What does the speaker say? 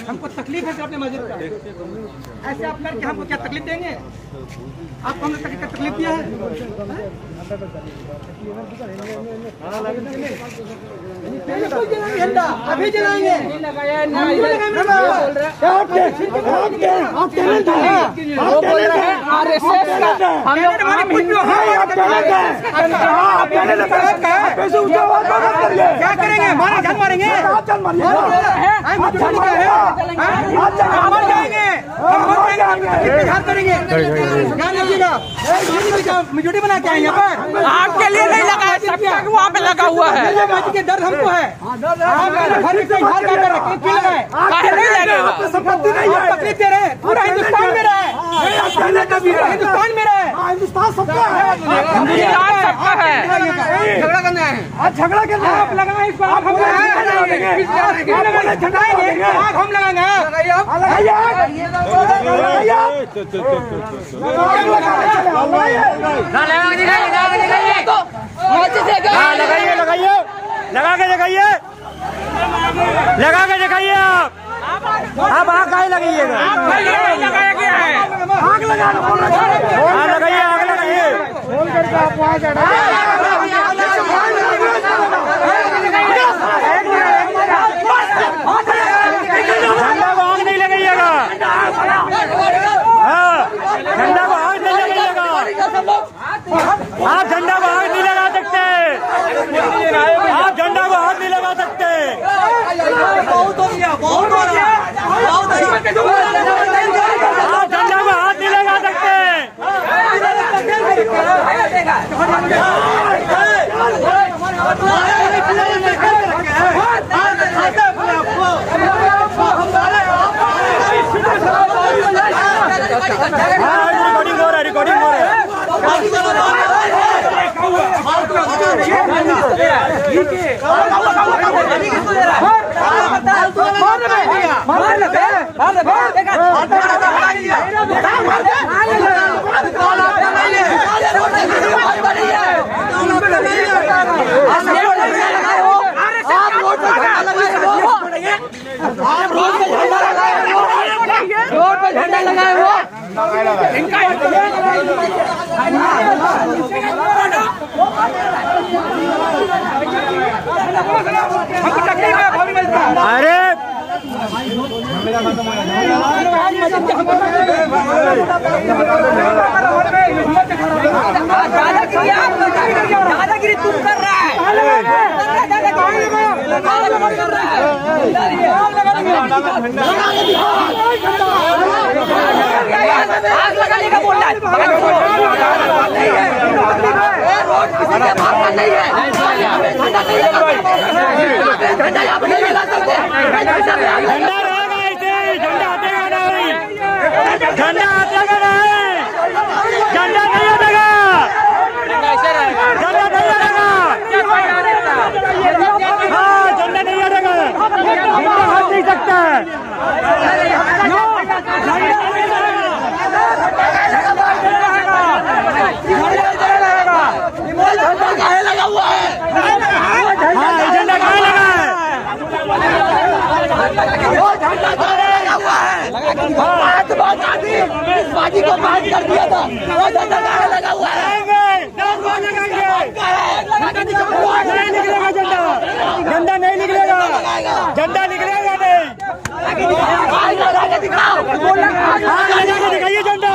हमको तकलीफ है अपने मस्जिद का, ऐसे आप करके हमको क्या तकलीफ देंगे? आपको हमने तकलीफ दिया है? झंडा अभी जलाएंगे। क्या करेंगे? हमारा जान मारेंगे, करेंगे। मेजोरिटी बना के आए यहाँ पर, आपके लिए नहीं लगा है, सब वहाँ पे लगा हुआ है। के दर्द हमको है, संपत्ति नहीं है, तकलीफ दे रहे हैं, पूरा हिंदुस्तान में रहा है, हिंदुस्तान में रहा है, हिंदुस्तान सबका है, सबका है। झगड़ा करना है, झगड़ा करना है, आप लगाए इस बार हम लगाएंगे, हम लगाएंगे। लगाइए लगाइए, लगा के दिखाइए, लगा के दिखाइए। आप आग काहे लगाइएगा? लगाया गया है, आग लगा, हाँ लगाइए, आग लगाइए। फोन करके आप वहाँ झंडा को आग नहीं लगाइएगा, हाँ झंडा को आग नहीं लगाइएगा, आप झंडा को आग नहीं लगा सकते, आप झंडा को हाथ नहीं लगा सकते। बहुत हो गया, बहुत हो गया, आप झंडा को हाथ नहीं लगा सकते। रिकॉर्डिंग हो रहा है, रिकॉर्डिंग हो रहा है। रोड पे झंडा लगाए वो अरे दादागिरी तुम कर रहा है, आग लगाने का बोल रहा झंडा हटेगा नहीं, झंडा नहीं हटेगा, झंडा नहीं हटेगा, हाँ झंडा नहीं हटेगा, झंडा हट नहीं सकता है। लगा हुआ है, झंडा कहाँ लगा है? इस बाजी को बात कर दिया था, वो झंडा कहाँ लगा हुआ है? नहीं निकलेगा झंडा, झंडा नहीं निकलेगा, झंडा निकलेगा नहीं, दिखाइए झंडा।